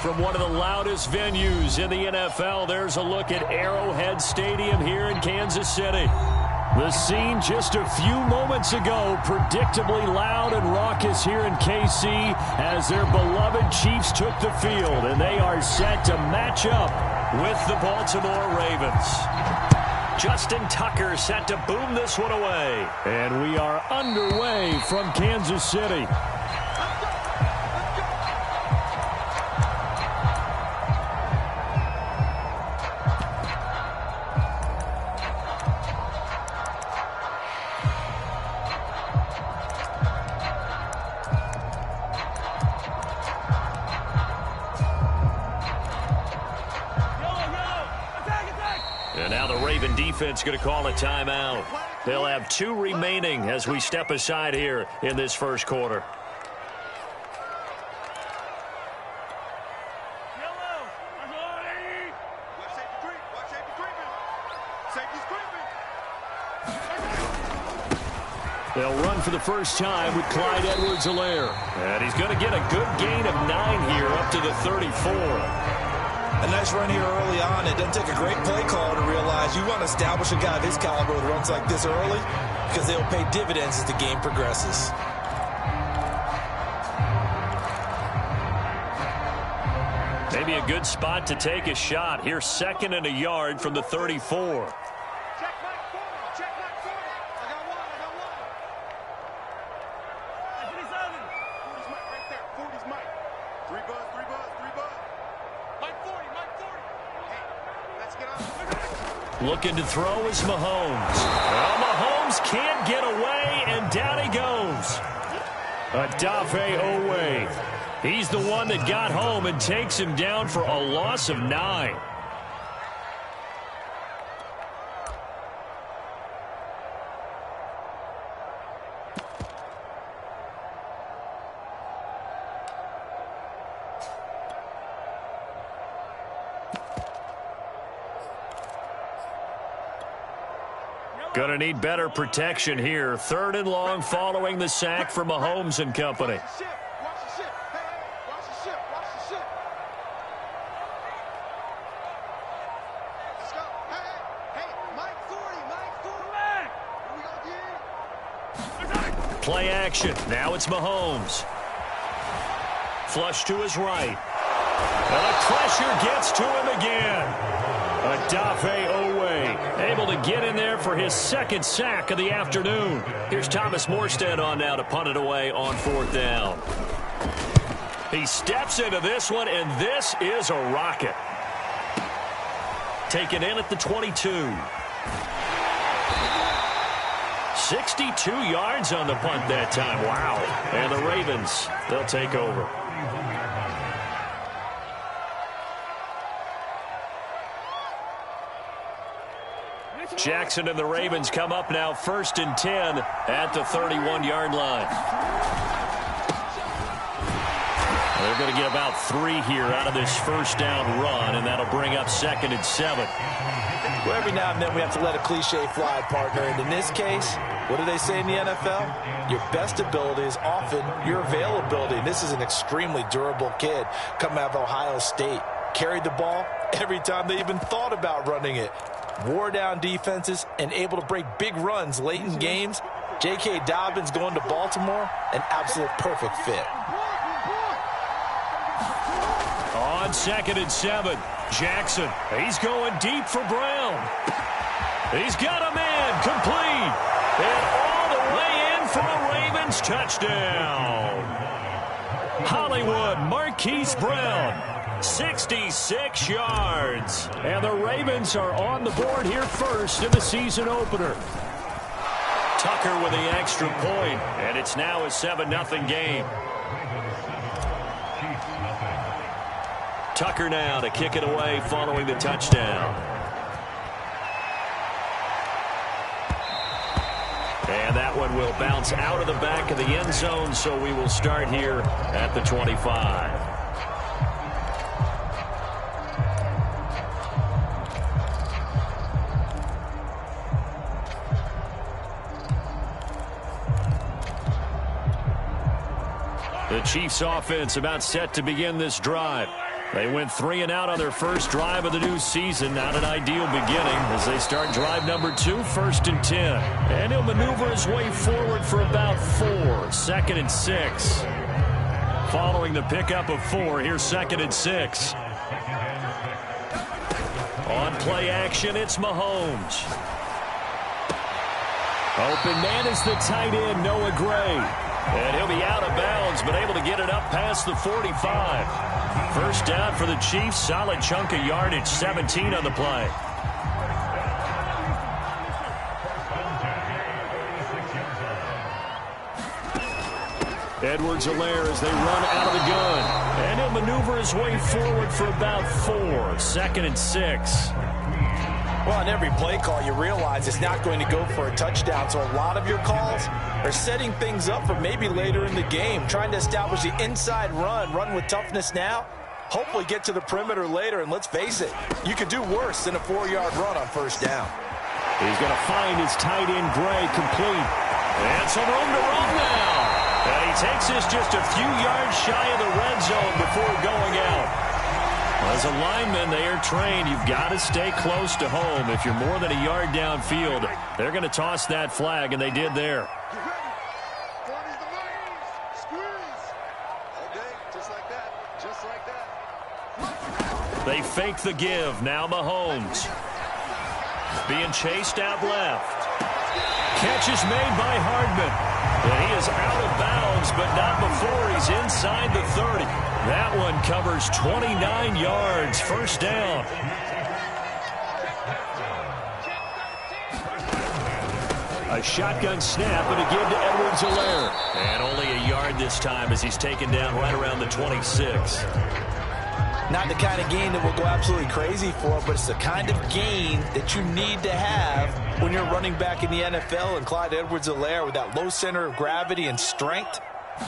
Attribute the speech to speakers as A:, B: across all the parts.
A: from one of the loudest venues in the NFL. There's a look at Arrowhead Stadium here in Kansas City. The scene just a few moments ago, predictably loud and raucous here in KC as their beloved Chiefs took the field, and they are set to match up with the Baltimore Ravens. Justin Tucker set to boom this one away. And we are underway from Kansas City. Defense going to call a timeout. They'll have 2 remaining as we step aside here in this first quarter. They'll run for the first time with Clyde Edwards-Helaire. And he's going to get a good gain of 9 here up to the 34.
B: A nice run here early on. It doesn't take a great play call to realize you want to establish a guy of his caliber with runs like this early because they'll pay dividends as the game progresses.
A: Maybe a good spot to take a shot. Here, 2nd and a yard from the 34. Looking to throw is Mahomes. Well, Mahomes can't get away, and down he goes. Odafe Oweh. He's the one that got home and takes him down for a loss of 9. Gonna need better protection here. 3rd and long following the sack for Mahomes and company. Play action. Now it's Mahomes. Flush to his right. And the pressure gets to him again. Odafe Oweh able to get in there for his 2nd sack of the afternoon. Here's Thomas Morstead on now to punt it away on 4th down. He steps into this one, and this is a rocket. Taken in at the 22. 62 yards on the punt that time. Wow. And the Ravens, they'll take over. Jackson and the Ravens come up now 1st and 10 at the 31-yard line. They're going to get about 3 here out of this first down run, and that'll bring up 2nd and 7.
B: Well, every now and then we have to let a cliche fly, partner. And in this case, what do they say in the NFL? Your best ability is often your availability. And this is an extremely durable kid coming out of Ohio State. Carried the ball every time they even thought about running it. Wore down defenses and able to break big runs late in games. J.K. Dobbins going to Baltimore, an absolute perfect fit.
A: On 2nd and 7, Jackson. He's going deep for Brown. He's got a man complete. And all the way in for a Ravens touchdown. Hollywood Marquise Brown. 66 yards. And the Ravens are on the board here first in the season opener. Tucker with the extra point, and it's now a 7-0 game. Tucker now to kick it away following the touchdown. And that one will bounce out of the back of the end zone, so we will start here at the 25. The Chiefs offense about set to begin this drive. They went 3 and out on their first drive of the new season. Not an ideal beginning as they start drive number 2, 1st and 10. And he'll maneuver his way forward for about 4, 2nd and 6. Following the pickup of 4, here's 2nd and 6. On play action, it's Mahomes. Open man is the tight end, Noah Gray. And he'll be out of bounds, but able to get it up past the 45. First down for the Chiefs. Solid chunk of yardage, 17 on the play. Edwards-Helaire as they run out of the gun. And he'll maneuver his way forward for about 4, 2nd and 6.
B: Well, on every play call, you realize it's not going to go for a touchdown. So a lot of your calls are setting things up for maybe later in the game, trying to establish the inside run with toughness now, hopefully get to the perimeter later. And let's face it, you could do worse than a 4-yard run on first down.
A: He's going to find his tight end, Gray, complete. And some room to run now. And he takes this just a few yards shy of the red zone before going out. As a lineman, they are trained. You've got to stay close to home. If you're more than a yard downfield, they're going to toss that flag, and they did there. They fake the give. Now Mahomes. Being chased out left. Catch is made by Hardman. And he is out of bounds, but not before he's inside the 30. That one covers 29 yards. First down. A shotgun snap and a give to Edwards-Helaire. And only a yard this time as he's taken down right around the 26.
B: Not the kind of gain that we'll go absolutely crazy for, but it's the kind of gain that you need to have when you're running back in the NFL. And Clyde Edwards-Helaire, with that low center of gravity and strength,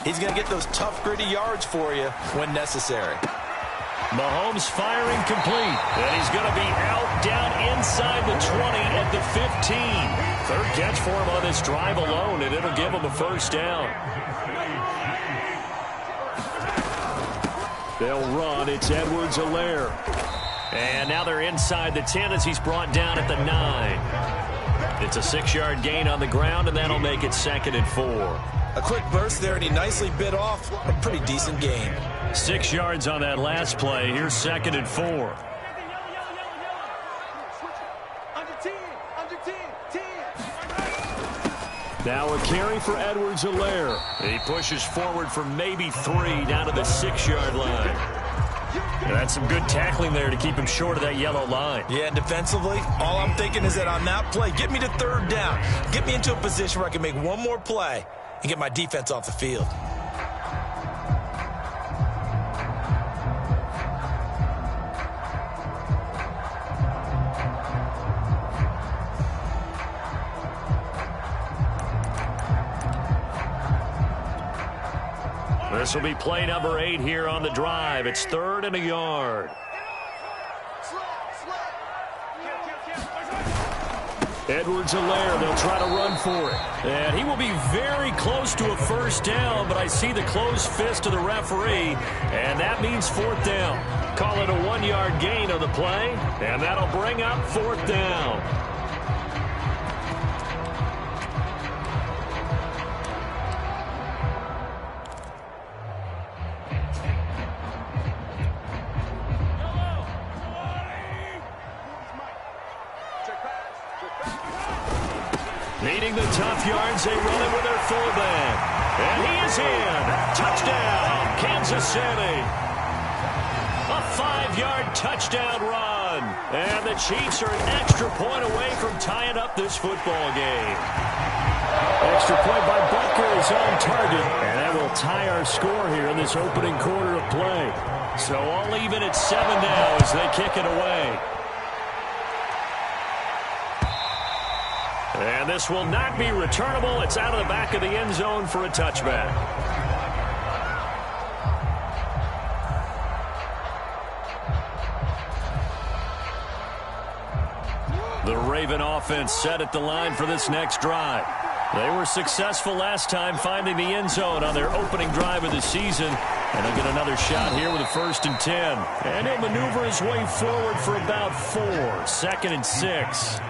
B: he's going to get those tough, gritty yards for you when necessary.
A: Mahomes firing complete. And he's going to be out down inside the 20 at the 15. Third catch for him on this drive alone, and it'll give him a first down. They'll run. It's Edwards-Helaire. And now they're inside the 10 as he's brought down at the 9. It's a 6-yard gain on the ground, and that'll make it 2nd and 4.
B: A quick burst there, and he nicely bit off a pretty decent gain.
A: 6 yards on that last play. Here's 2nd and 4. Now a carry for Edwards-Helaire. He pushes forward for maybe 3 down to the 6-yard line. That's some good tackling there to keep him short of that yellow line.
B: Yeah, and defensively, all I'm thinking is that on that play, get me to 3rd down. Get me into a position where I can make one more play and get my defense off the field.
A: This will be play number 8 here on the drive. It's 3rd and a yard. Edwards-Helaire, they'll try to run for it. And he will be very close to a first down, but I see the closed fist of the referee, and that means 4th down. Call it a 1-yard gain on the play, and that'll bring up 4th down. Needing the tough yards, they run it with their fullback. And he is in. Touchdown, Kansas City. A 5-yard touchdown run. And the Chiefs are an extra point away from tying up this football game. Extra point by Butker is on target. And that will tie our score here in this opening quarter of play. So all even at 7 now as they kick it away. And this will not be returnable. It's out of the back of the end zone for a touchback. The Raven offense set at the line for this next drive. They were successful last time finding the end zone on their opening drive of the season. And they'll get another shot here with a 1st and 10. And he'll maneuver his way forward for about 4. 2nd and 6.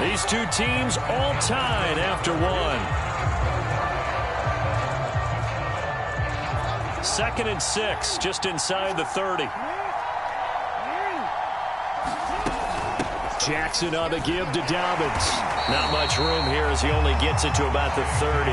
A: These two teams all tied after 1. 2nd and 6, just inside the 30. Jackson on the give to Dobbins. Not much room here as he only gets it to about the 30.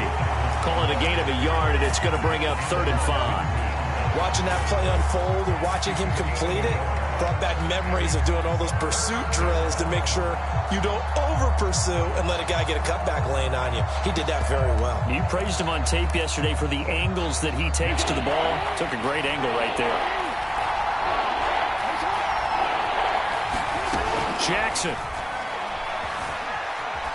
A: Call it a gain of a yard, and it's going to bring up 3rd and 5.
B: Watching that play unfold and watching him complete it brought back memories of doing all those pursuit drills to make sure you don't over-pursue and let a guy get a cutback lane on you. He did that very well.
A: You praised him on tape yesterday for the angles that he takes to the ball. Took a great angle right there. Jackson.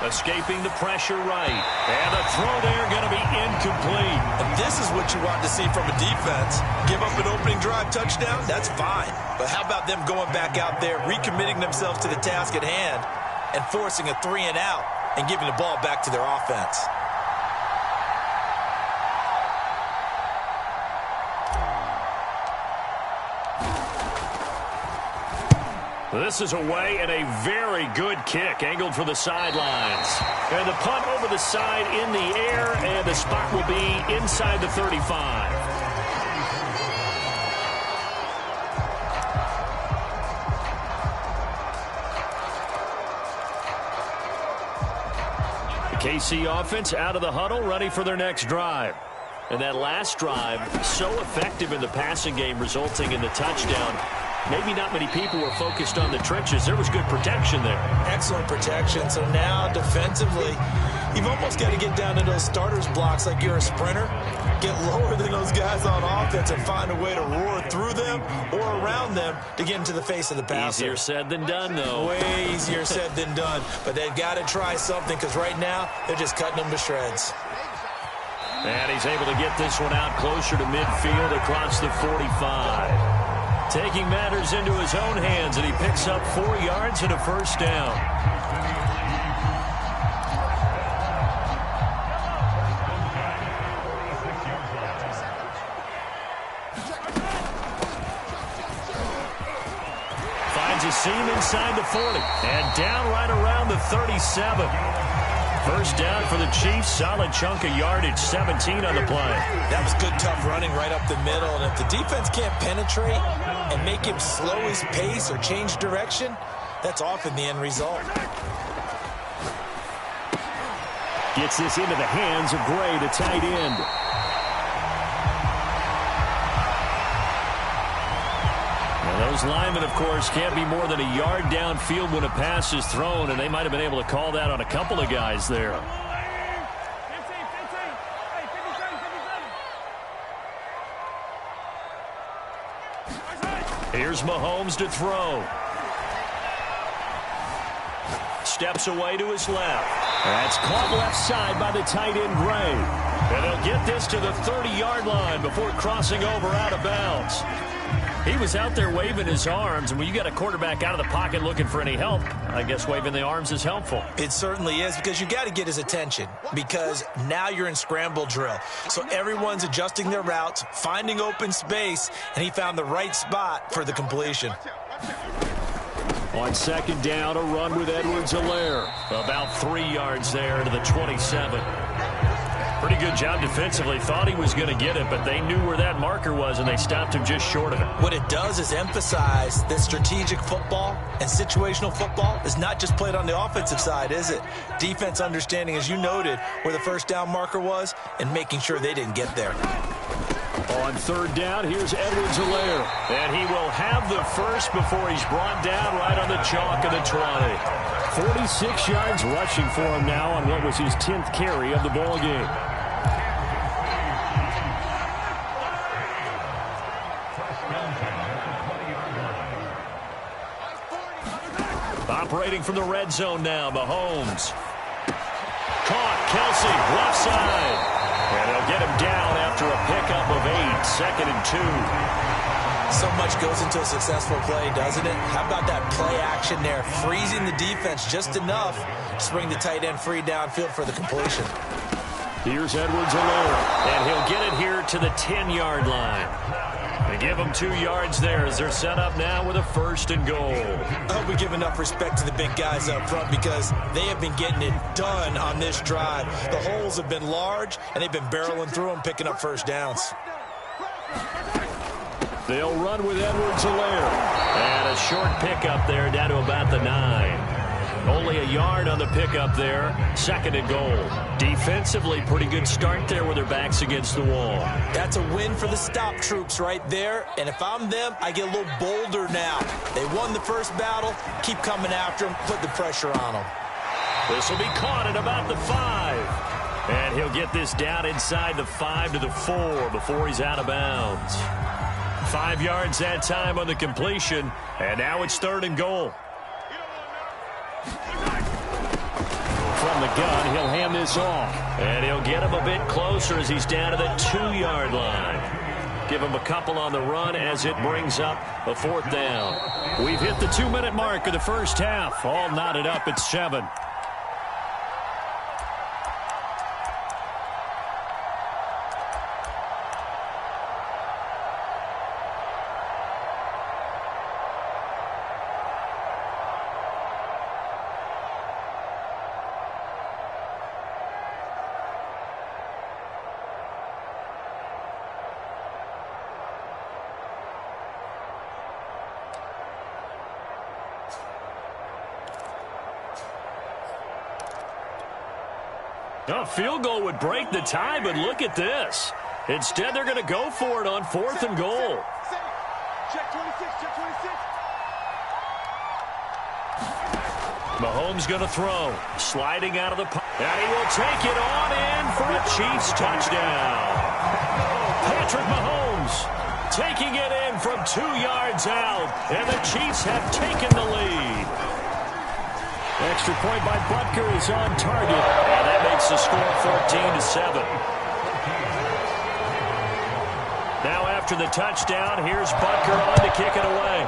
A: Escaping the pressure right. And the throw there going to be incomplete.
B: And this is what you want to see from a defense. Give up an opening drive touchdown, that's fine. But how about them going back out there, recommitting themselves to the task at hand, and forcing a 3 and out and giving the ball back to their offense?
A: This is away and a very good kick, angled for the sidelines. And the punt over the side in the air, and the spot will be inside the 35. The KC offense out of the huddle, ready for their next drive. And that last drive, so effective in the passing game, resulting in the touchdown. Maybe not many people were focused on the trenches. There was good protection there.
B: Excellent protection. So now, defensively, you've almost got to get down to those starters blocks like you're a sprinter. Get lower than those guys on offense and find a way to roar through them or around them to get into the face of the passer.
A: Easier said than done, though.
B: Way easier said than done. But they've got to try something because right now, they're just cutting them to shreds.
A: And he's able to get this one out closer to midfield across the 45. Taking matters into his own hands, and he picks up 4 yards and a 1st down. Finds a seam inside the 40, and down right around the 37. 1st down for the Chiefs. Solid chunk of yardage, 17 on the play.
B: That was good, tough running right up the middle. And if the defense can't penetrate and make him slow his pace or change direction, that's often the end result.
A: Gets this into the hands of Gray, the tight end. Those linemen, of course, can't be more than a yard downfield when a pass is thrown, and they might have been able to call that on a couple of guys there. Here's Mahomes to throw. Steps away to his left. That's caught left side by the tight end, Gray. And they'll get this to the 30-yard line before crossing over out of bounds. He was out there waving his arms, and when you got a quarterback out of the pocket looking for any help, I guess waving the arms is helpful.
B: It certainly is, because you got to get his attention, because now you're in scramble drill. So everyone's adjusting their routes, finding open space, and he found the right spot for the completion.
A: On 2nd down, a run with Edwards-Helaire. About 3 yards there to the 27. Pretty good job defensively. Thought he was going to get it, but they knew where that marker was, and they stopped him just short of it.
B: What it does is emphasize that strategic football and situational football is not just played on the offensive side, is it? Defense understanding, as you noted, where the 1st down marker was and making sure they didn't get there.
A: On 3rd down, here's Edwards-Helaire. And he will have the first before he's brought down right on the chalk of the 20. 46 yards rushing for him now on what was his 10th carry of the ball game. Operating from the red zone now, Mahomes. Caught, Kelsey, left side. And they'll get him down after a pickup of 8, 2nd and 2.
B: So much goes into a successful play, doesn't it? How about that play action there? Freezing the defense just enough to bring the tight end free downfield for the completion.
A: Here's Edwards-Helaire, and he'll get it here to the 10-yard line. They give them 2 yards there as they're set up now with a 1st and goal.
B: I hope we give enough respect to the big guys up front because they have been getting it done on this drive. The holes have been large, and they've been barreling through them, picking up first downs.
A: They'll run with Edwards-Helaire. And a short pickup there down to about the 9. Only a yard on the pickup there. 2nd and goal. Defensively, pretty good start there with their backs against the wall.
B: That's a win for the stop troops right there. And if I'm them, I get a little bolder now. They won the first battle. Keep coming after them. Put the pressure on them.
A: This will be caught at about the 5. And he'll get this down inside the 5 to the 4 before he's out of bounds. 5 yards that time on the completion. And now it's 3rd and goal. From the gun, he'll hand this off. And he'll get him a bit closer as he's down to the 2-yard line. Give him a couple on the run as it brings up a 4th down. We've hit the 2-minute mark of the first half. All knotted up at 7. A field goal would break the tie, but look at this. Instead, they're going to go for it on 4th and goal.
C: Check 26, check 26.
A: Mahomes going to throw. Sliding out of the pocket. And he will take it on in for a Chiefs touchdown. Patrick Mahomes taking it in from 2 yards out. And the Chiefs have taken the lead. Extra point by Butker is on target. And that makes the score 14-7. Now after the touchdown, here's Butker on to kick it away.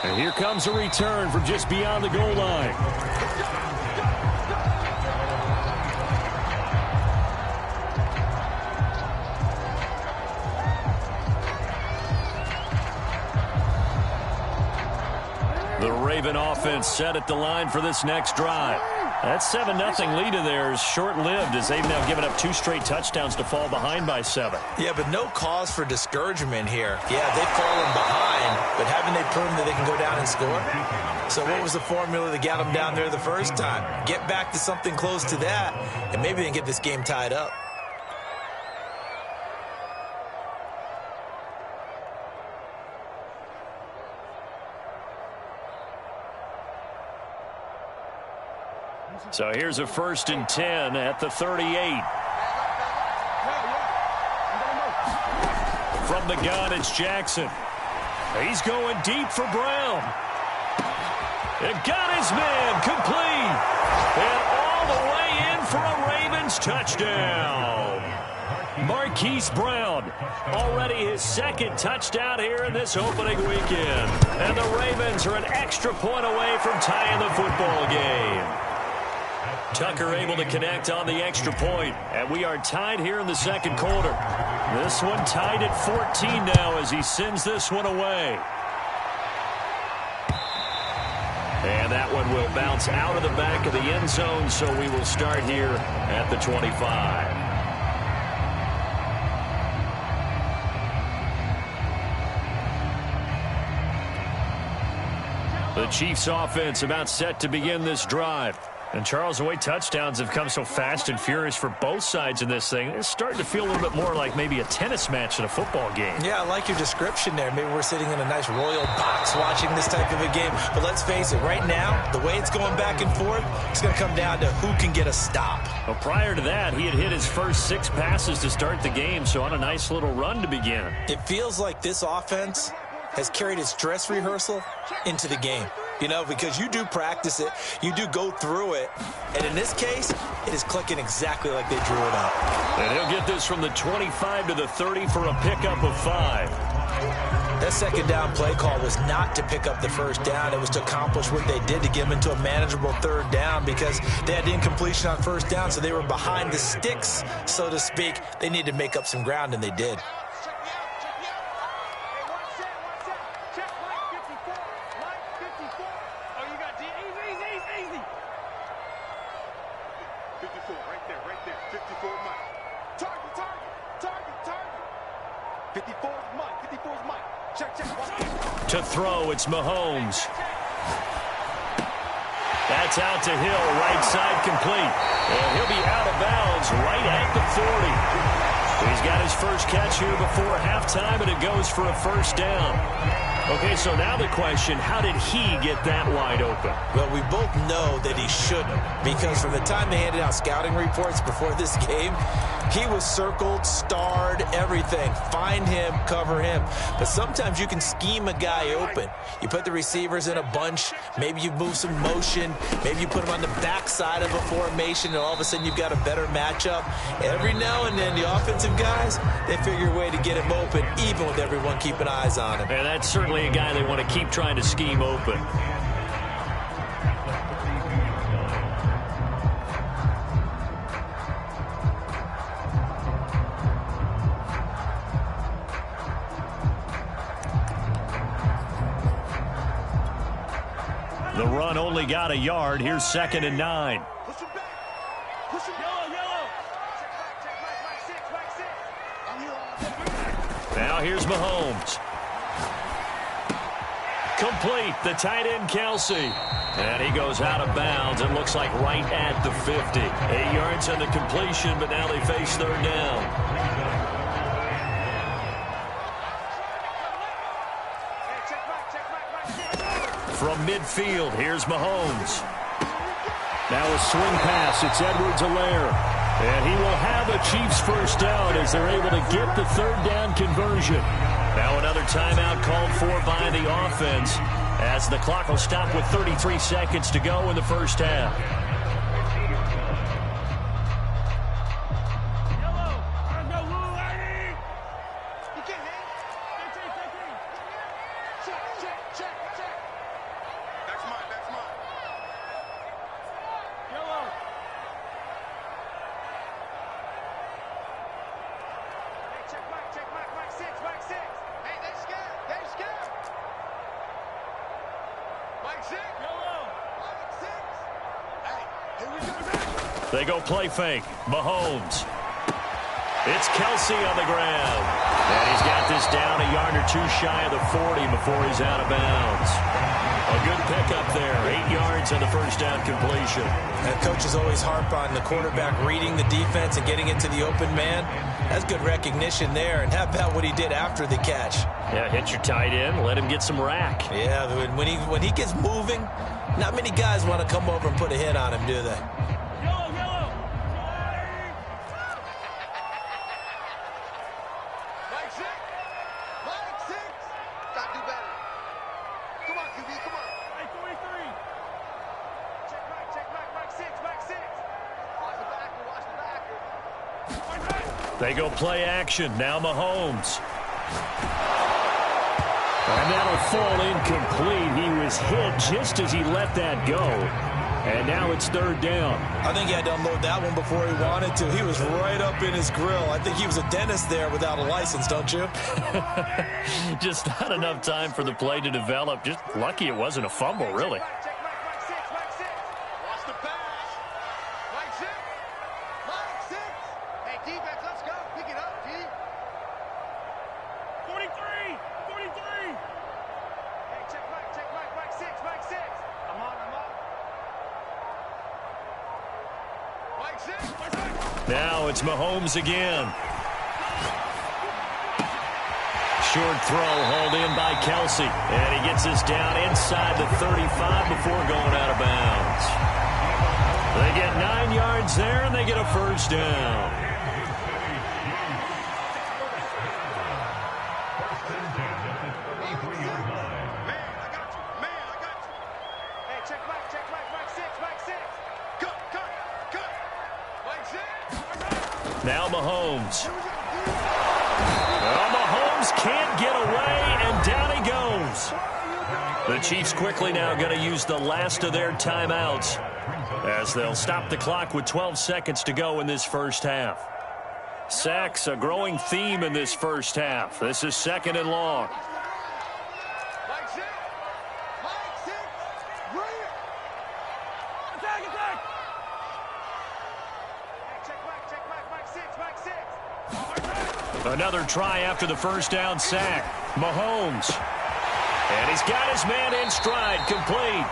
A: And here comes a return from just beyond the goal line. The Raven offense set at the line for this next drive. That 7-0 lead of theirs short-lived as they've now given up 2 straight touchdowns to fall behind by 7.
B: Yeah, but no cause for discouragement here. Yeah, they've fallen behind, but haven't they proven that they can go down and score? So what was the formula that got them down there the first time? Get back to something close to that, and maybe they can get this game tied up.
A: So here's a 1st and 10 at the 38. From the gun, it's Jackson. He's going deep for Brown. It got his man complete. And all the way in for a Ravens touchdown. Marquise Brown, already his 2nd touchdown here in this opening weekend. And the Ravens are an extra point away from tying the football game. Tucker able to connect on the extra point, and we are tied here in the 2nd quarter. This one tied at 14 now as he sends this one away. And that one will bounce out of the back of the end zone, so we will start here at the 25. The Chiefs offense about set to begin this drive. And Charles, the way touchdowns have come so fast and furious for both sides in this thing, it's starting to feel a little bit more like maybe a tennis match in a football game. Yeah, I like your description there. Maybe we're sitting in a nice royal box watching this type of a game. But let's face it, right now, the way it's going back and forth, it's going to come down to who can get a stop. Well, prior to that, he had hit his first 6 passes to start the game, so on a nice little run to begin. It feels like this offense has carried its dress rehearsal into the game.
B: You know, because you do practice it, you do go through it, and in this case, it is clicking exactly like they drew it up.
A: And he'll get this from the 25 to the 30 for a pickup of 5.
B: That second down play call was not to pick up the first down. It was to accomplish what they did to get them into a manageable third down because they had incompletion on first down, so they were behind the sticks, so to speak. They needed to make up some ground, and they did.
A: To throw, it's Mahomes. That's out to Hill, right side complete. And he'll be out of bounds right at the 40. He's got his first catch here before halftime, and it goes for a first down. Okay, so now the question, how did he get that wide open?
B: Well, we both know that he shouldn't, because from the time they handed out scouting reports before this game, he was circled, starred, everything. Find him, cover him. But sometimes you can scheme a guy open. You put the receivers in a bunch. Maybe you move some motion. Maybe you put him on the backside of a formation, and all of a sudden you've got a better matchup. Every now and then, the offensive guys, they figure a way to get him open, even with everyone keeping eyes on him.
A: And that's certainly a guy they want to keep trying to scheme open. The run only got a yard. Here's 2nd and 9.
C: Push him back. Push him yellow.
A: Now here's Mahomes. Complete. The tight end, Kelsey. And he goes out of bounds. It looks like right at the 50. 8 yards on the completion, but now they face third down. From midfield, here's Mahomes. Now a swing pass. It's Edwards-Helaire. And he will have a Chiefs first down as they're able to get the third down conversion. Now another timeout called for by the offense as the clock will stop with 33 seconds to go in the first half. They go play fake. Mahomes. It's Kelsey on the ground. And he's got this down a yard or two shy of the 40 before he's out of bounds. A good pickup there. 8 yards on the first down completion.
B: And coaches always harp on the quarterback reading the defense and getting it to the open man. That's good recognition there. And how about what he did after the catch?
A: Yeah, hit your tight end. Let him get some rack.
B: Yeah, when he gets moving, not many guys want to come over and put a hit on him, do they?
A: They go play action. Now Mahomes. And that'll fall incomplete. He was hit just as he let that go. And now it's third down.
B: I think he had to unload that one before he wanted to. He was right up in his grill. I think he was a dentist there without a license, don't you?
A: Just not enough time for the play to develop. Just lucky it wasn't a fumble, really. Now it's Mahomes again. Short throw hauled in by Kelsey. And he gets this down inside the 35 before going out of bounds. They get 9 yards there, and they get a first down. Now Mahomes. Well, Mahomes can't get away, and down he goes. The Chiefs quickly now going to use the last of their timeouts as they'll stop the clock with 12 seconds to go in this first half. Sacks, a growing theme in this first half. This is 2nd and long. Another try after the first down sack. Mahomes. And he's got his man in stride, complete.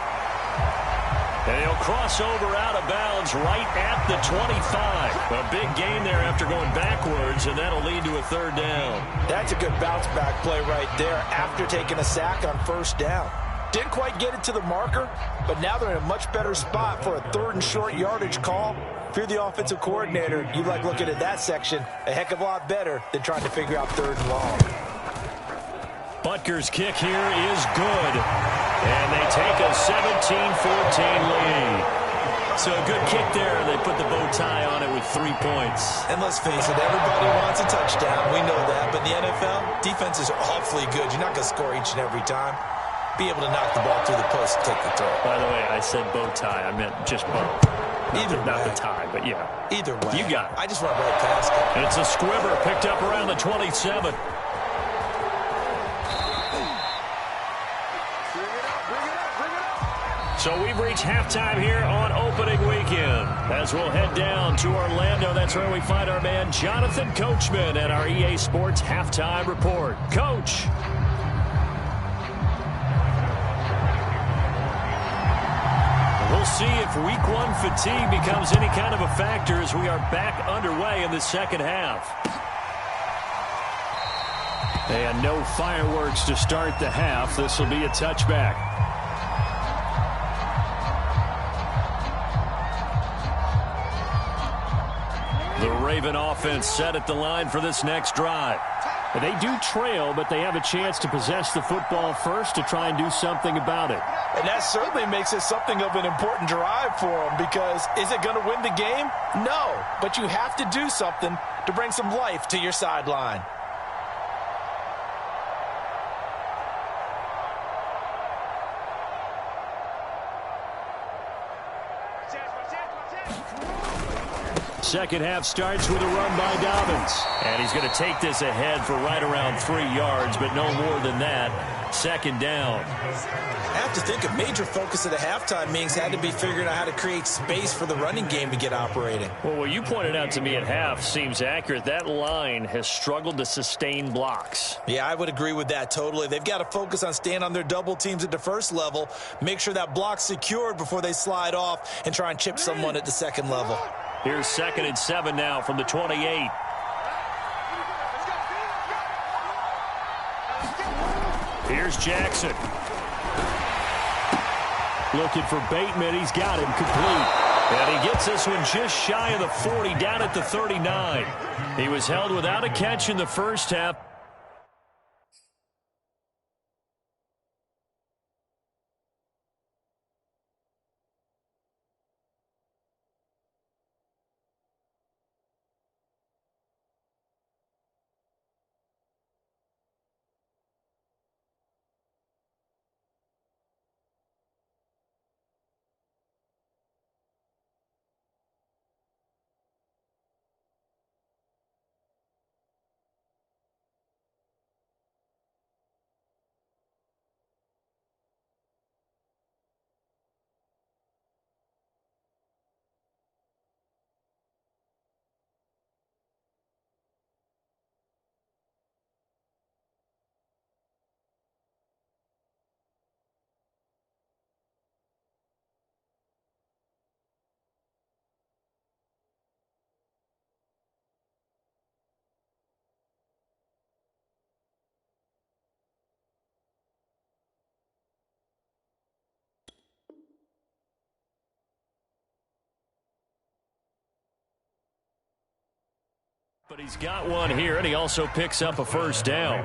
A: And he'll cross over out of bounds right at the 25. A big gain there after going backwards, and that'll lead to a 3rd down.
B: That's a good bounce-back play right there after taking a sack on 1st down. Didn't quite get it to the marker, but now they're in a much better spot for a 3rd and short yardage call. If you're the offensive coordinator, you like looking at that section a heck of a lot better than trying to figure out 3rd and long.
A: Butker's kick here is good. And they take a 17-14 lead. So a good kick there. They put the bow tie on it with 3 points.
B: And let's face it, everybody wants a touchdown. We know that. But in the NFL, defenses are awfully good. You're not going to score each and every time. Be able to knock the ball through the post and take the throw.
A: By the way, I said bow tie. I meant just bow. Not the tie, but yeah.
B: Either way.
A: You got it.
B: I just went right past it.
A: And it's a squibber picked up around the 27. So we've reached halftime here on opening weekend. As we'll head down to Orlando, that's where we find our man Jonathan Coachman at our EA Sports Halftime Report. Coach. We'll see if week 1 fatigue becomes any kind of a factor as we are back underway in the second half. And no fireworks to start the half. This will be a touchback. The Raven offense set at the line for this next drive. They do trail, but they have a chance to possess the football first to try and do something about it.
B: And that certainly makes it something of an important drive for them, because is it going to win the game? No, but you have to do something to bring some life to your sideline.
A: Second half starts with a run by Dobbins. And he's going to take this ahead for right around 3 yards, but no more than that. 2nd down.
B: I have to think a major focus of the halftime meetings had to be figuring out how to create space for the running game to get operating.
A: Well, what you pointed out to me at half seems accurate. That line has struggled to sustain blocks.
B: Yeah, I would agree with that totally. They've got to focus on staying on their double teams at the first level, make sure that block's secured before they slide off and try and chip someone at the second level.
A: Here's 2nd and 7 now from the 28. Here's Jackson. Looking for Bateman. He's got him complete. And he gets this one just shy of the 40, down at the 39. He was held without a catch in the first half. But he's got one here, and he also picks up a first down.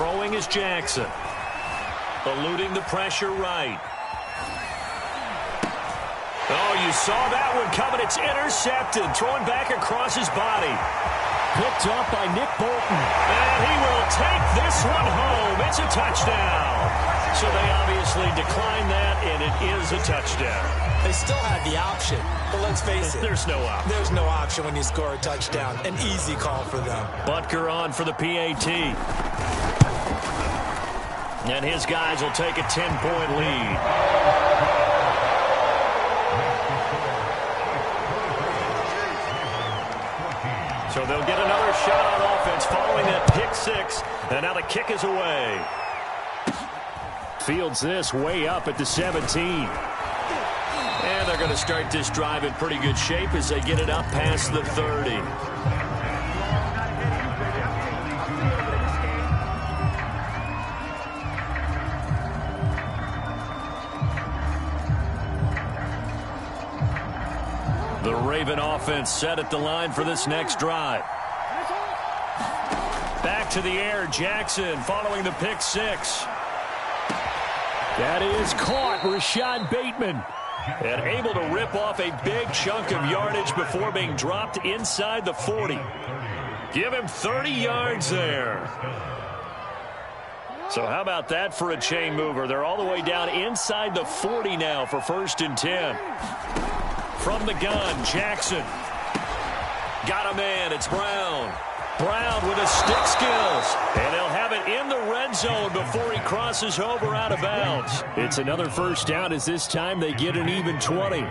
A: Throwing is Jackson. Eluding the pressure right. Oh, you saw that one coming. It's intercepted. Throwing back across his body. Picked up by Nick Bolton. And he will take this one home. It's a touchdown. So they obviously declined that, and it is a touchdown.
B: They still had the option, but let's face it.
A: There's no option.
B: There's no option when you score a touchdown. An easy call for them. Butker
A: on for the PAT. And his guys will take a 10-point lead. So they'll get another shot on offense following that pick six. And now the kick is away. Fields this way up at the 17. And they're going to start this drive in pretty good shape as they get it up past the 30. The Raven offense set at the line for this next drive. Back to the air, Jackson following the pick six. That is caught, Rashad Bateman. And able to rip off a big chunk of yardage before being dropped inside the 40. Give him 30 yards there. So how about that for a chain mover? They're all the way down inside the 40 now for 1st and 10. From the gun, Jackson. Got a man, it's Brown. Brown with his stick skills. And he'll have it in the red zone before he crosses over out of bounds. It's another first down as this time they get an even 20.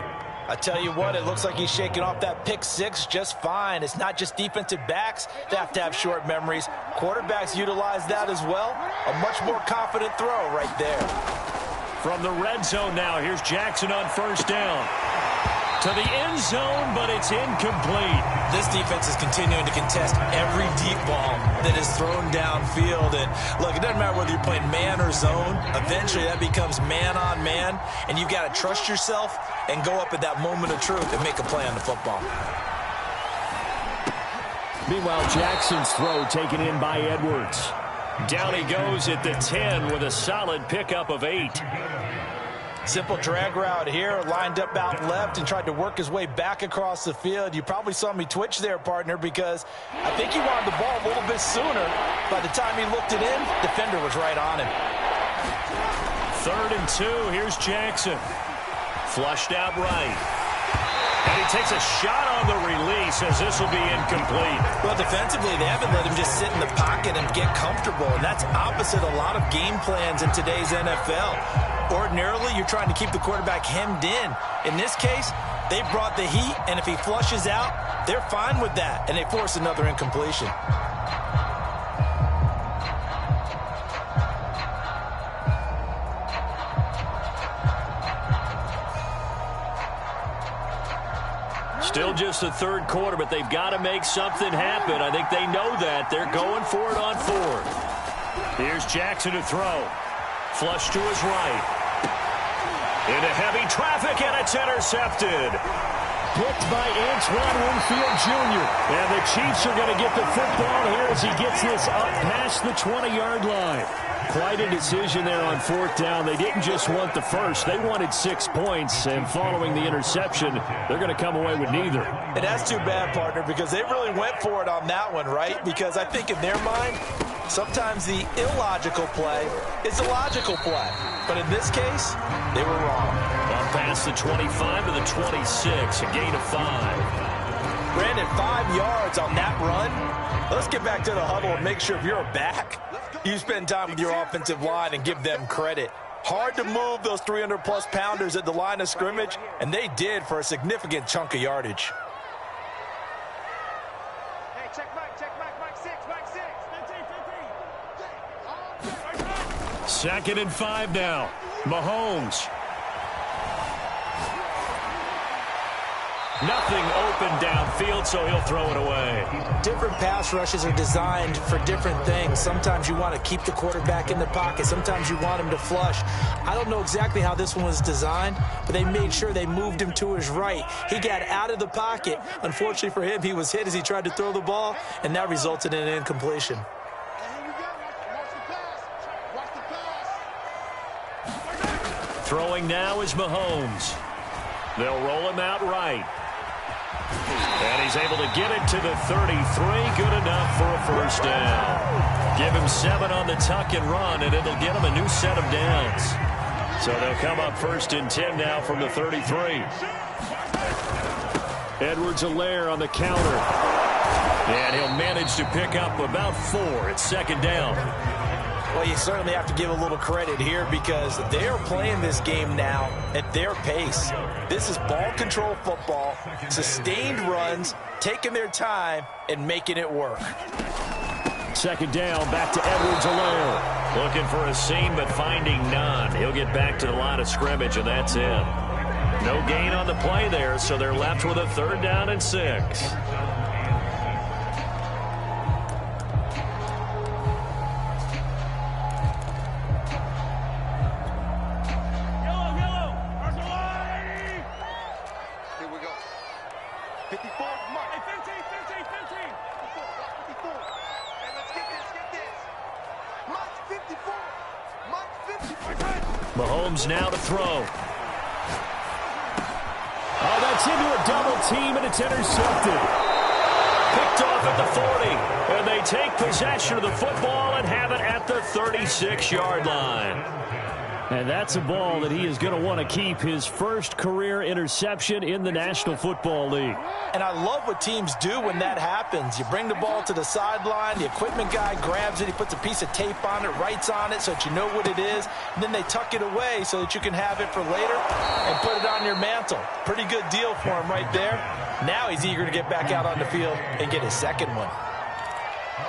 B: I tell you what, it looks like he's shaking off that pick six just fine. It's not just defensive backs that have to have short memories. Quarterbacks utilize that as well. A much more confident throw right there.
A: From the red zone now, here's Jackson on 1st down. To the end zone, but it's incomplete.
B: This defense is continuing to contest every deep ball that is thrown downfield. And look, it doesn't matter whether you're playing man or zone. Eventually, that becomes man on man. And you've got to trust yourself and go up at that moment of truth and make a play on the football.
A: Meanwhile, Jackson's throw taken in by Edwards. Down he goes at the 10 with a solid pickup of 8.
B: Simple drag route here, lined up out left and tried to work his way back across the field. You probably saw me twitch there, partner, because I think he wanted the ball a little bit sooner. By the time he looked it in, defender was right on him.
A: 3rd and 2, here's Jackson. Flushed out right. And he takes a shot on the release as this will be incomplete.
B: Well, defensively, they haven't let him just sit in the pocket and get comfortable, and that's opposite a lot of game plans in today's NFL. Ordinarily, you're trying to keep the quarterback hemmed in. In this case, they brought the heat, and if he flushes out, they're fine with that, and they force another incompletion.
A: Still just the 3rd quarter, but they've got to make something happen. I think they know that. They're going for it on 4th. Here's Jackson to throw. Flush to his right. Into heavy traffic, and it's intercepted. Picked by Antoine Winfield Jr. And the Chiefs are going to get the football here as he gets this up past the 20-yard line. Quite a decision there on 4th down. They didn't just want the first. They wanted 6 points, and following the interception, they're going to come away with neither.
B: And that's too bad, partner, because they really went for it on that one, right? Because I think in their mind, sometimes the illogical play is a logical play. But in this case, they were wrong.
A: Up past the 25 to the 26, a gain of 5.
B: Brandon, 5 yards on that run. Let's get back to the huddle and make sure if you're a back, you spend time with your offensive line and give them credit. Hard to move those 300-plus pounders at the line of scrimmage, and they did for a significant chunk of yardage.
C: Hey, check Mike 6, Mike 6.
A: 2nd and 5 now. Mahomes. Nothing open downfield, so he'll throw it away.
B: Different pass rushes are designed for different things. Sometimes you want to keep the quarterback in the pocket. Sometimes you want him to flush. I don't know exactly how this one was designed, but they made sure they moved him to his right. He got out of the pocket. Unfortunately for him, he was hit as he tried to throw the ball, and that resulted in an incompletion.
A: Throwing now is Mahomes. They'll roll him out right. And he's able to get it to the 33. Good enough for a first down. Give him 7 on the tuck and run, and it'll get him a new set of downs. So they'll come up 1st and 10 now from the 33. Edwards-Helaire on the counter. And he'll manage to pick up about 4 at 2nd down.
B: Well, you certainly have to give a little credit here because they are playing this game now at their pace. This is ball control football, sustained runs, taking their time, and making it work.
A: 2nd down, back to Edwards-Helaire. Looking for a seam, but finding none. He'll get back to the line of scrimmage, and that's it. No gain on the play there, so they're left with a 3rd down and 6. Mahomes now to throw. Oh, that's into a double team, and it's intercepted. Picked off at the 40, and they take possession of the football and have it at the 36-yard line. And that's a ball that he is going to want to keep, his first career interception in the National Football League.
B: And I love what teams do when that happens. You bring the ball to the sideline, the equipment guy grabs it, he puts a piece of tape on it, writes on it so that you know what it is, and then they tuck it away so that you can have it for later and put it on your mantle. Pretty good deal for him right there. Now he's eager to get back out on the field and get his 2nd one.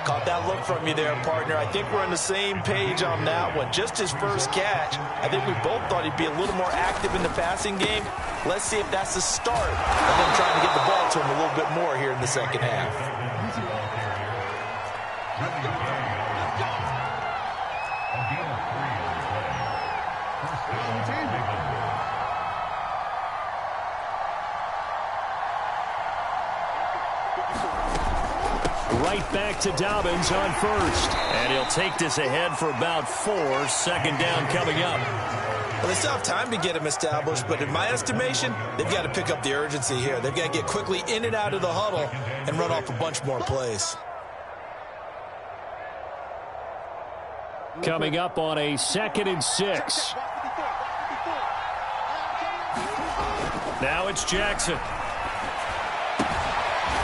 B: Caught that look from you there, partner. I think we're on the same page on that one. Just his first catch. I think we both thought he'd be a little more active in the passing game. Let's see if that's the start of them trying to get the ball to him a little bit more here in the 2nd half.
A: Right back to Dobbins on 1st. And he'll take this ahead for about 4. 2nd down coming up.
B: Well, they still have time to get him established, but in my estimation, they've got to pick up the urgency here. They've got to get quickly in and out of the huddle and run off a bunch more plays.
A: Coming up on a 2nd and 6. Now it's Jackson.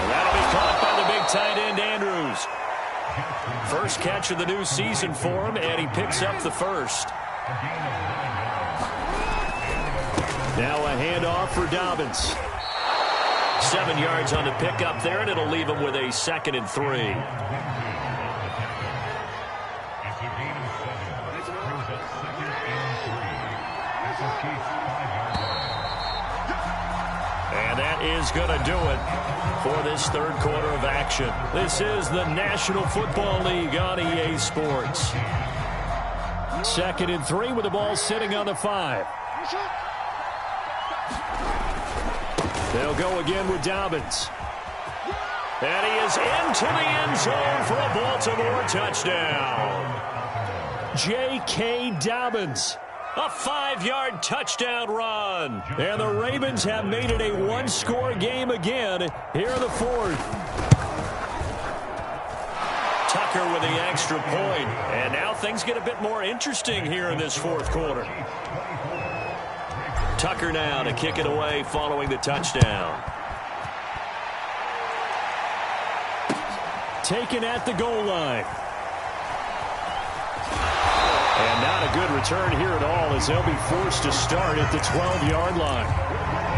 A: And that'll be caught by the big tight end, Andrews. First catch of the new season for him, and he picks up the 1st. Now a handoff for Dobbins. 7 yards on the pickup there, and it'll leave him with a 2nd and 3. And that is going to do it for this 3rd quarter of action. This is the National Football League on EA Sports. 2nd and 3 with the ball sitting on the 5. They'll go again with Dobbins. And he is into the end zone for a Baltimore touchdown. J.K. Dobbins. A 5-yard touchdown run. And the Ravens have made it a 1-score game again here in the 4th. Tucker with the extra point. And now things get a bit more interesting here in this 4th quarter. Tucker now to kick it away following the touchdown. Taken at the goal line. And not a good return here at all as they'll be forced to start at the 12-yard line.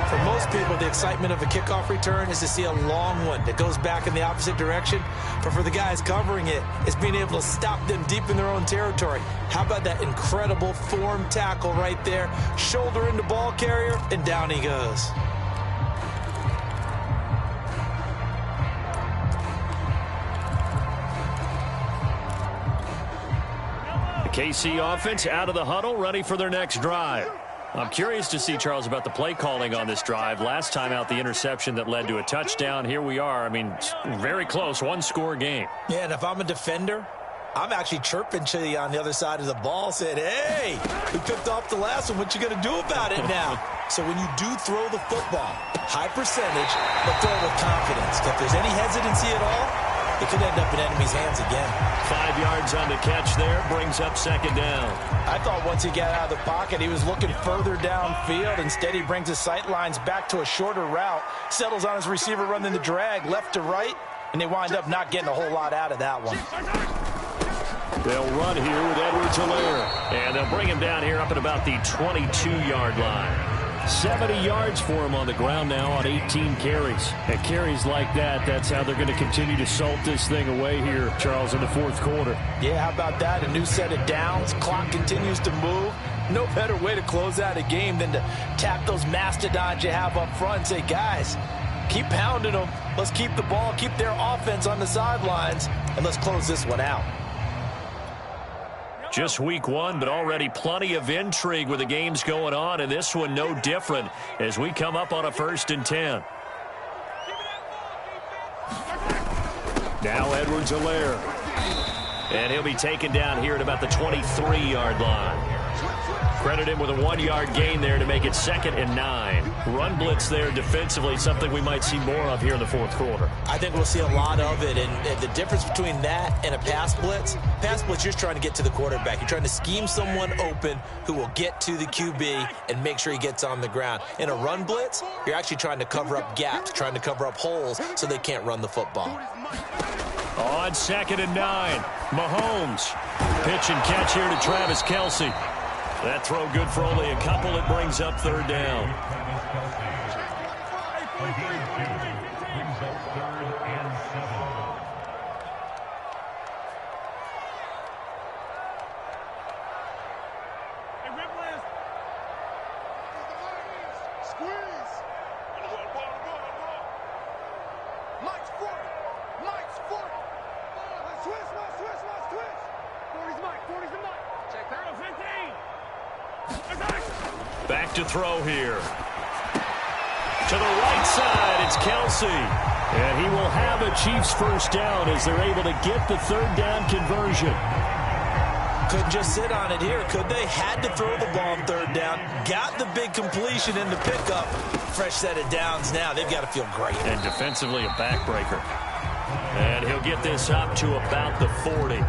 B: For most people, the excitement of a kickoff return is to see a long one that goes back in the opposite direction. But for the guys covering it, it's being able to stop them deep in their own territory. How about that incredible form tackle right there? Shoulder into ball carrier, and down he goes.
A: KC offense out of the huddle, ready for their next drive. I'm curious to see, Charles, about the play calling on this drive. Last time out, the interception that led to a touchdown. Here we are. I mean, very close, 1-score game.
B: Yeah, and if I'm a defender, I'm actually chirping to you on the other side of the ball, saying, hey, we picked off the last one. What you going to do about it now? So when you do throw the football, high percentage, but throw it with confidence. If there's any hesitancy at all, it could end up in enemy's hands again.
A: 5 yards on the catch there, brings up second down.
B: I thought once he got out of the pocket, he was looking further downfield. Instead, he brings his sight lines back to a shorter route, settles on his receiver running the drag left to right, and they wind up not getting a whole lot out of that one.
A: They'll run here with Edwards-Helaire, and they'll bring him down here up at about the 22-yard line. 70 yards for him on the ground now on 18 carries. And carries like that, that's how they're going to continue to salt this thing away here, Charles, in the fourth quarter.
B: Yeah, how about that? A new set of downs. Clock continues to move. No better way to close out a game than to tap those mastodons you have up front and say, guys, keep pounding them. Let's keep the ball, keep their offense on the sidelines, and let's close this one out.
A: Just week one, but already plenty of intrigue with the games going on, and this one no different as we come up on a 1st and 10. Now Edwards-Helaire. And he'll be taken down here at about the 23-yard line. Credit him with a 1-yard gain there to make it 2nd and 9. Run blitz there defensively, something we might see more of here in the fourth quarter.
B: I think we'll see a lot of it, and the difference between that and a pass blitz, you're just trying to get to the quarterback. You're trying to scheme someone open who will get to the QB and make sure he gets on the ground. In a run blitz, you're actually trying to cover up gaps, trying to cover up holes so they can't run the football.
A: On 2nd and 9, Mahomes. Pitch and catch here to Travis Kelce. That throw good for only a couple. It brings up 3rd down. Back to throw here. To the right side, it's Kelce. And he will have a Chiefs 1st down as they're able to get the 3rd down conversion.
B: Couldn't just sit on it here, could they? Had to throw the ball on 3rd down. Got the big completion in the pickup. Fresh set of downs now. They've got to feel great.
A: And defensively, a backbreaker. And he'll get this up to about the 40.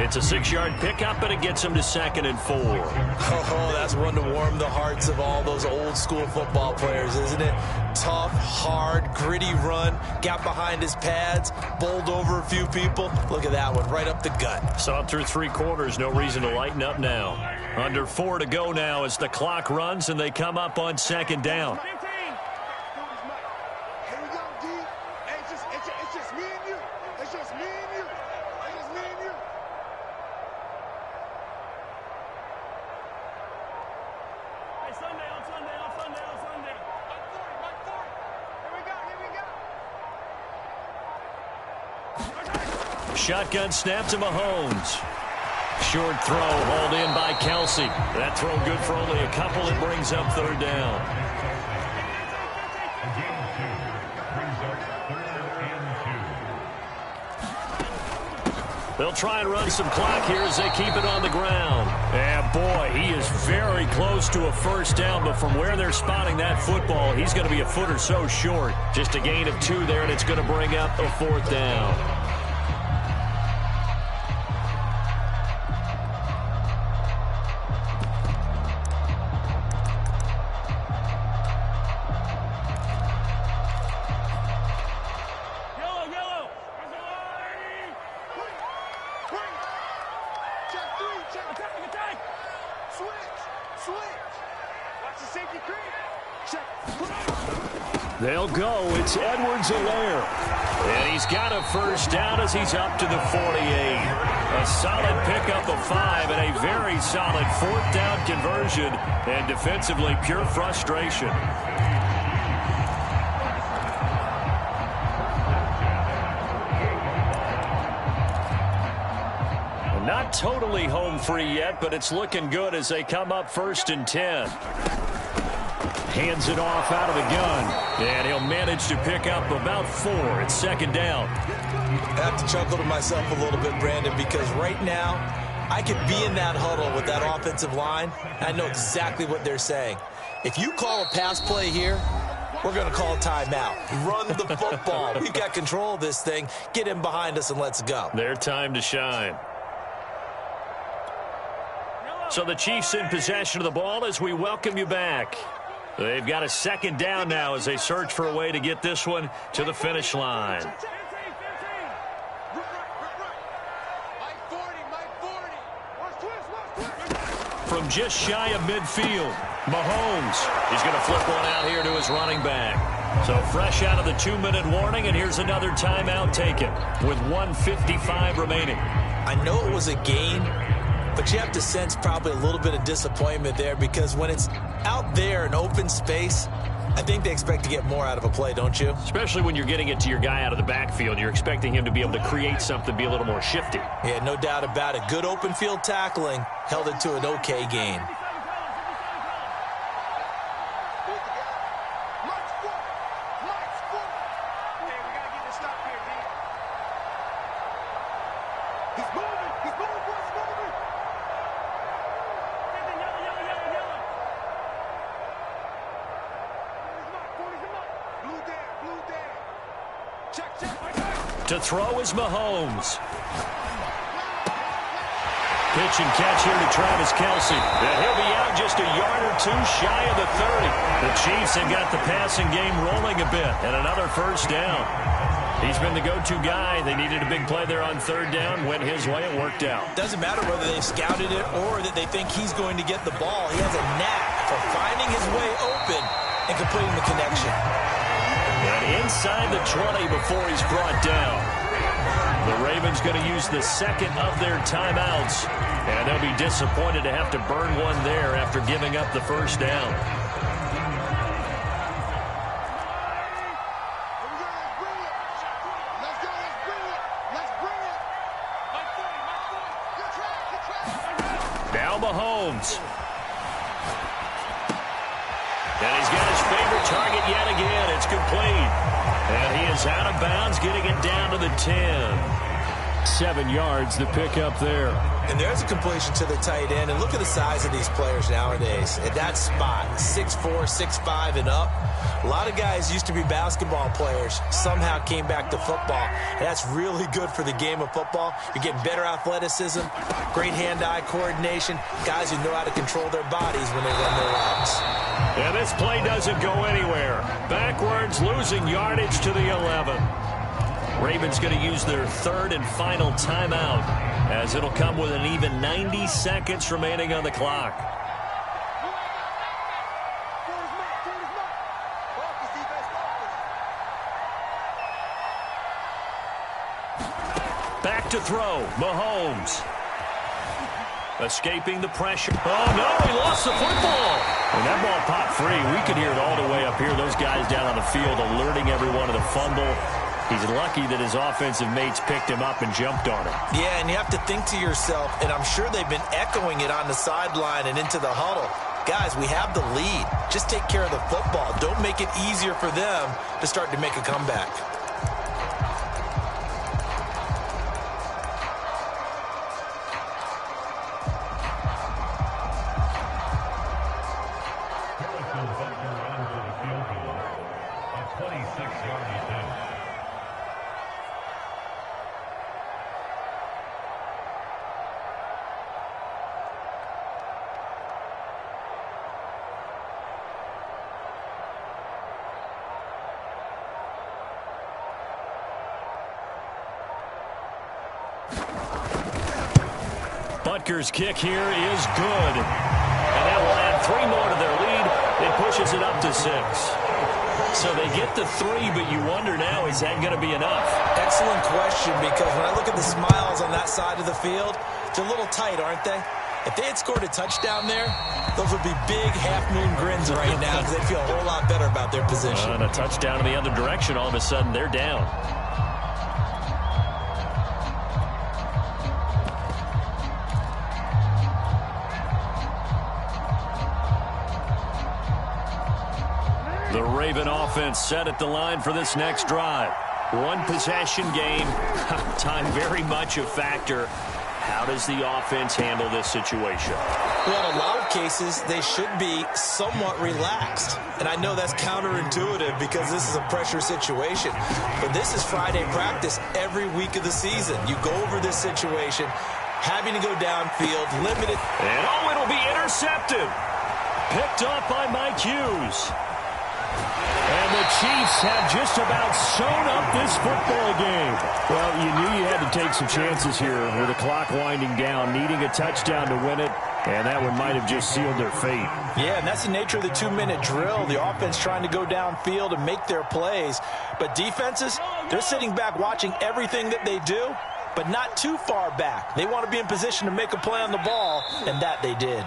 A: It's a 6-yard pickup, but it gets him to 2nd and 4.
B: Oh, that's one to warm the hearts of all those old-school football players, isn't it? Tough, hard, gritty run. Got behind his pads, bowled over a few people. Look at that one, right up the gut.
A: Saw it through 3 quarters. No reason to lighten up now. Under 4 to go now as the clock runs, and they come up on 2nd down. Shotgun snap to Mahomes. Short throw hauled in by Kelce. That throw good for only a couple. It brings up 3rd down. They'll try and run some clock here as they keep it on the ground. And boy, he is very close to a 1st down, but from where they're spotting that football, he's going to be a foot or so short. Just a gain of 2 there, and it's going to bring up a 4th down. They'll go. It's Edwards-Helaire. And he's got a 1st down as he's up to the 48. A solid pickup of 5 and a very solid 4th down conversion. And defensively, pure frustration. Not totally home free yet, but it's looking good as they come up 1st and 10. Hands it off out of the gun, and he'll manage to pick up about 4. It's 2nd down.
B: I have to chuckle to myself a little bit, Brandon, because right now I could be in that huddle with that offensive line. I know exactly what they're saying. If you call a pass play here, we're going to call a timeout. Run the football. We've got control of this thing. Get in behind us and let's go.
A: Their time to shine. So the Chiefs in possession of the ball as we welcome you back. They've got a second down now as they search for a way to get this one to the finish line. From just shy of midfield, Mahomes is going to flip one out here to his running back. So fresh out of the 2-minute warning, and here's another timeout taken with 1:55 remaining.
B: I know it was a gain, but you have to sense probably a little bit of disappointment there because when it's out there in open space, I think they expect to get more out of a play, don't you?
A: Especially when you're getting it to your guy out of the backfield. You're expecting him to be able to create something, be a little more shifty.
B: Yeah, no doubt about it. Good open field tackling held it to an okay gain.
A: To throw is Mahomes. Pitch and catch here to Travis Kelce. He'll be out just a yard or two shy of the 30. The Chiefs have got the passing game rolling a bit, and another first down. He's been the go-to guy. They needed a big play there on third down. Went his way. It worked out.
B: Doesn't matter whether they've scouted it or that they think he's going to get the ball. He has a knack for finding his way open and completing the connection.
A: And inside the 20 before he's brought down. The Ravens going to use the second of their timeouts. And they'll be disappointed to have to burn one there after giving up the first down. Now Mahomes. And he's got his favorite target yet again. It's complete. And he is out of bounds, getting it down to the 10. 7 yards, the pickup there.
B: And there's a completion to the tight end. And look at the size of these players nowadays. At that spot, 6'4", 6'5", and up. A lot of guys used to be basketball players, somehow came back to football. And that's really good for the game of football. You're getting better athleticism, great hand-eye coordination, guys who know how to control their bodies when they run their routes.
A: And this play doesn't go anywhere. Backwards, losing yardage to the 11. Ravens going to use their third and final timeout as it'll come with an even 90 seconds remaining on the clock. Back to throw, Mahomes. Escaping the pressure. Oh, no, he lost the football. And that ball popped free. We could hear it all the way up here. Those guys down on the field alerting everyone of the fumble. He's lucky that his offensive mates picked him up and jumped on him.
B: Yeah, and you have to think to yourself, and I'm sure they've been echoing it on the sideline and into the huddle. Guys, we have the lead. Just take care of the football. Don't make it easier for them to start to make a comeback.
A: Butker's kick here is good. And that will add 3 more to their lead. It pushes it up to 6. So they get the 3, but you wonder now, is that going to be enough?
B: Excellent question, because when I look at the smiles on that side of the field, they're a little tight, aren't they? If they had scored a touchdown there, those would be big half-moon grins right now because they feel a whole lot better about their position.
A: And a touchdown in the other direction, all of a sudden they're down. The Raven offense set at the line for this next drive. One possession game. Time very much a factor. How does the offense handle this situation?
B: Well, in a lot of cases, they should be somewhat relaxed. And I know that's counterintuitive because this is a pressure situation. But this is Friday practice every week of the season. You go over this situation, having to go downfield, limited.
A: And oh, it'll be intercepted. Picked up by Mike Hughes. And the Chiefs have just about sewn up this football game.
D: Well, you knew you had to take some chances here with the clock winding down, needing a touchdown to win it, and that one might have just sealed their fate.
B: Yeah, and that's the nature of the 2-minute drill. The offense trying to go downfield and make their plays. But defenses, they're sitting back watching everything that they do, but not too far back. They want to be in position to make a play on the ball, and that they did.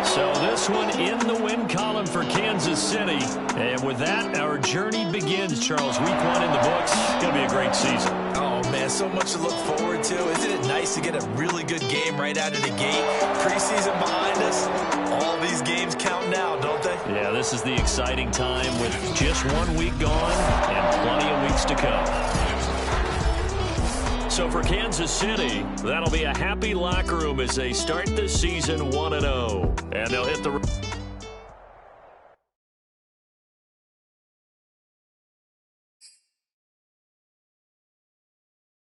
A: So this one in the win column for Kansas City. And with that, our journey begins, Charles. Week 1 in the books. It's going to be a great season.
B: Oh, man, so much to look forward to. Isn't it nice to get a really good game right out of the gate? Preseason behind us. All these games count now, don't they?
A: Yeah, this is the exciting time with just 1 week gone and plenty of weeks to come. So for Kansas City, that'll be a happy locker room as they start this season 1-0. And they'll hit the